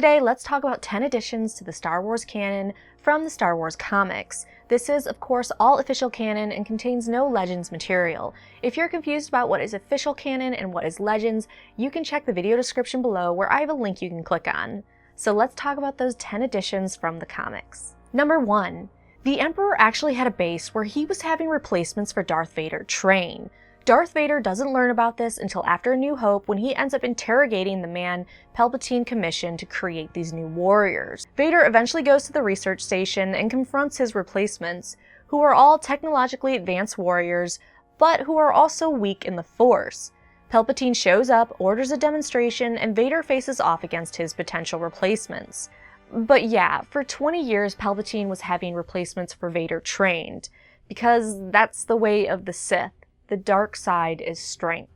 Today, let's talk about 10 additions to the Star Wars canon from the Star Wars comics. This is, of course, all official canon and contains no Legends material. If you're confused about what is official canon and what is Legends, you can check the video description below where I have a link you can click on. So let's talk about those 10 additions from the comics. Number 1. The Emperor actually had a base where he was having replacements for Darth Vader train. Darth Vader doesn't learn about this until after A New Hope, when he ends up interrogating the man Palpatine commissioned to create these new warriors. Vader eventually goes to the research station and confronts his replacements, who are all technologically advanced warriors, but who are also weak in the Force. Palpatine shows up, orders a demonstration, and Vader faces off against his potential replacements. But yeah, for 20 years Palpatine was having replacements for Vader trained, because that's the way of the Sith. The dark side is strength.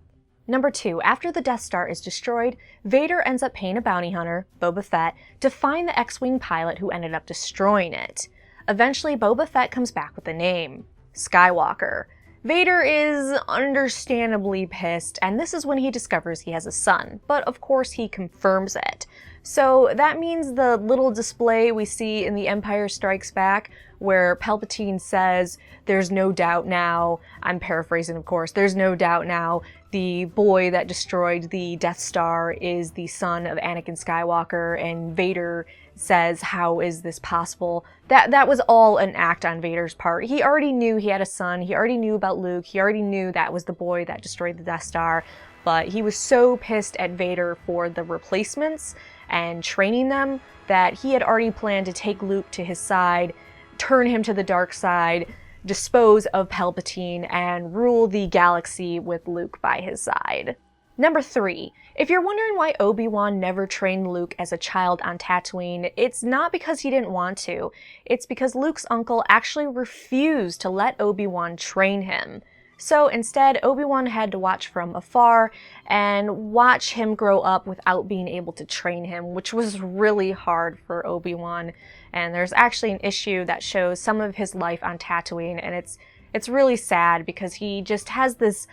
Number 2, after the Death Star is destroyed, Vader ends up paying a bounty hunter, Boba Fett, to find the X-Wing pilot who ended up destroying it. Eventually, Boba Fett comes back with a name, Skywalker. Vader is understandably pissed, and this is when he discovers he has a son, but of course he confirms it. So that means the little display we see in The Empire Strikes Back, where Palpatine says, "There's no doubt now," I'm paraphrasing of course, "there's no doubt now, the boy that destroyed the Death Star is the son of Anakin Skywalker," and Vader says, "How is this possible?" That was all an act on Vader's part. He already knew he had a son, he already knew about Luke, he already knew that was the boy that destroyed the Death Star, but he was so pissed at Vader for the replacements and training them that he had already planned to take Luke to his side, turn him to the dark side, dispose of Palpatine, and rule the galaxy with Luke by his side. Number 3. If you're wondering why Obi-Wan never trained Luke as a child on Tatooine, it's not because he didn't want to. It's because Luke's uncle actually refused to let Obi-Wan train him. So instead, Obi-Wan had to watch from afar and watch him grow up without being able to train him, which was really hard for Obi-Wan. And there's actually an issue that shows some of his life on Tatooine, and it's really sad because he just has this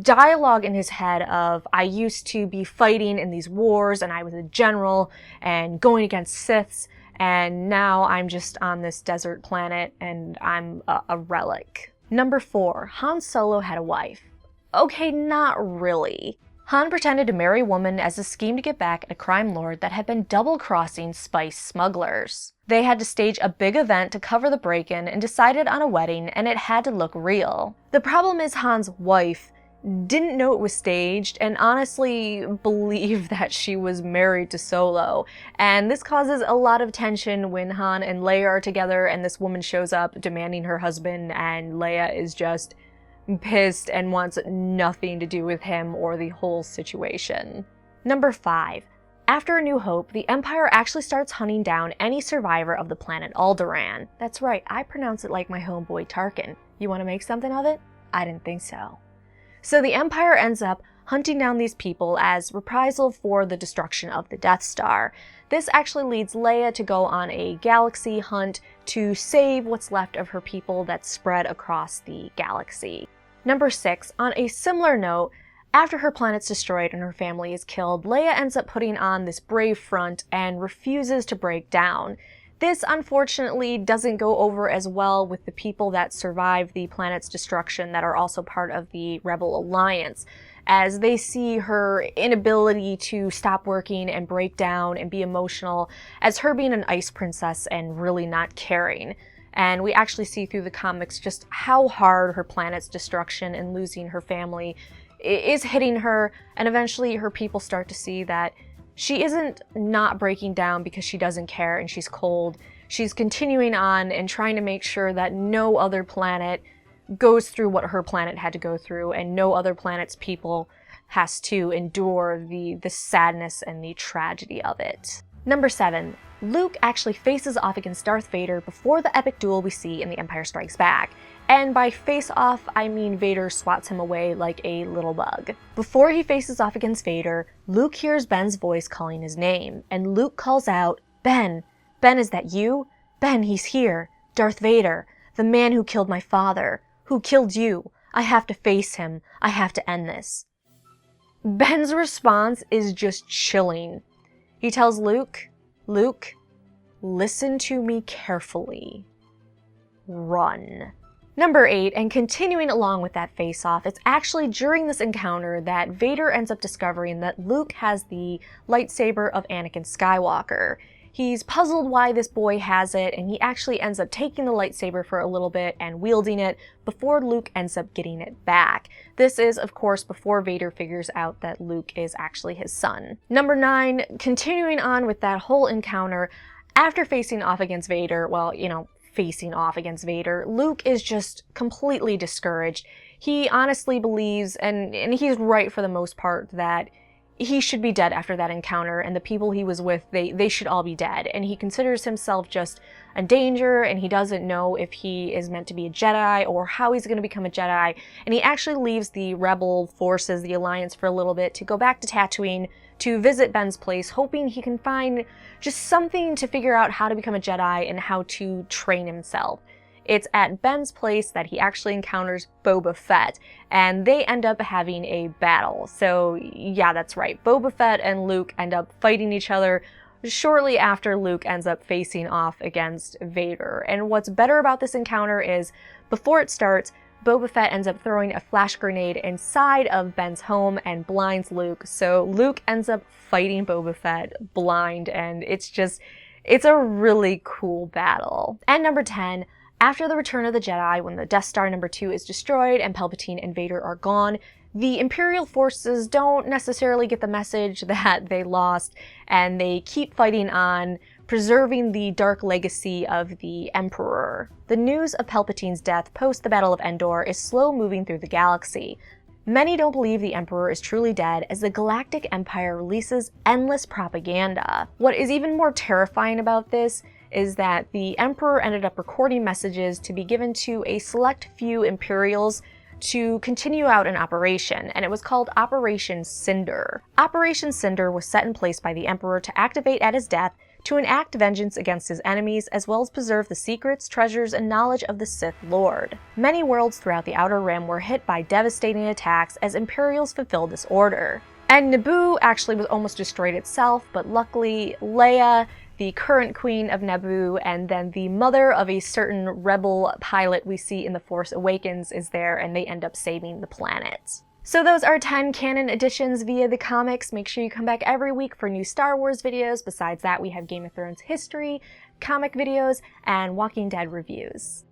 dialogue in his head of, "I used to be fighting in these wars, and I was a general and going against Siths, and now I'm just on this desert planet and I'm a relic." Number 4, Han Solo had a wife. Okay, not really. Han pretended to marry a woman as a scheme to get back at a crime lord that had been double-crossing spice smugglers. They had to stage a big event to cover the break-in and decided on a wedding, and it had to look real. The problem is Han's wife didn't know it was staged and honestly believed that she was married to Solo. And this causes a lot of tension when Han and Leia are together and this woman shows up demanding her husband, and Leia is just pissed and wants nothing to do with him or the whole situation. Number 5. After A New Hope, the Empire actually starts hunting down any survivor of the planet Alderaan. That's right, I pronounce it like my homeboy Tarkin. You want to make something of it? I didn't think so. So the Empire ends up hunting down these people as reprisal for the destruction of the Death Star. This actually leads Leia to go on a galaxy hunt to save what's left of her people that's spread across the galaxy. Number 6, on a similar note, after her planet's destroyed and her family is killed, Leia ends up putting on this brave front and refuses to break down. This, unfortunately, doesn't go over as well with the people that survive the planet's destruction that are also part of the Rebel Alliance, as they see her inability to stop working and break down and be emotional as her being an ice princess and really not caring. And we actually see through the comics just how hard her planet's destruction and losing her family is hitting her, and eventually her people start to see that she isn't not breaking down because she doesn't care and she's cold. She's continuing on and trying to make sure that no other planet goes through what her planet had to go through, and no other planet's people has to endure the sadness and the tragedy of it. Number 7. Luke actually faces off against Darth Vader before the epic duel we see in The Empire Strikes Back. And by face off, I mean Vader swats him away like a little bug. Before he faces off against Vader, Luke hears Ben's voice calling his name, and Luke calls out, "Ben! Ben, is that you? Ben, he's here! Darth Vader! The man who killed my father! Who killed you! I have to face him! I have to end this!" Ben's response is just chilling. He tells Luke, Luke, listen to me carefully. Run. Number 8, and continuing along with that face-off, it's actually during this encounter that Vader ends up discovering that Luke has the lightsaber of Anakin Skywalker. He's puzzled why this boy has it, and he actually ends up taking the lightsaber for a little bit and wielding it before Luke ends up getting it back. This is, of course, before Vader figures out that Luke is actually his son. Number 9, continuing on with that whole encounter, after facing off against Vader, Luke is just completely discouraged. He honestly believes, and he's right for the most part, that he should be dead after that encounter, and the people he was with, they should all be dead. And he considers himself just a danger, and he doesn't know if he is meant to be a Jedi or how he's going to become a Jedi. And he actually leaves the rebel forces, the Alliance, for a little bit to go back to Tatooine to visit Ben's place, hoping he can find just something to figure out how to become a Jedi and how to train himself. It's at Ben's place that he actually encounters Boba Fett, and they end up having a battle. So yeah, that's right. Boba Fett and Luke end up fighting each other shortly after Luke ends up facing off against Vader. And what's better about this encounter is, before it starts, Boba Fett ends up throwing a flash grenade inside of Ben's home and blinds Luke. So Luke ends up fighting Boba Fett blind, and it's a really cool battle. And number 10, after the Return of the Jedi, when the Death Star number 2 is destroyed and Palpatine and Vader are gone, the Imperial forces don't necessarily get the message that they lost, and they keep fighting on, preserving the dark legacy of the Emperor. The news of Palpatine's death post the Battle of Endor is slow moving through the galaxy. Many don't believe the Emperor is truly dead, as the Galactic Empire releases endless propaganda. What is even more terrifying about this is that the Emperor ended up recording messages to be given to a select few Imperials to continue out an operation, and it was called Operation Cinder. Operation Cinder was set in place by the Emperor to activate at his death to enact vengeance against his enemies, as well as preserve the secrets, treasures, and knowledge of the Sith Lord. Many worlds throughout the Outer Rim were hit by devastating attacks as Imperials fulfilled this order. And Naboo actually was almost destroyed itself, but luckily Leia, the current queen of Naboo, and then the mother of a certain rebel pilot we see in The Force Awakens is there, and they end up saving the planet. So those are 10 canon additions via the comics. Make sure you come back every week for new Star Wars videos. Besides that, we have Game of Thrones history, comic videos, and Walking Dead reviews.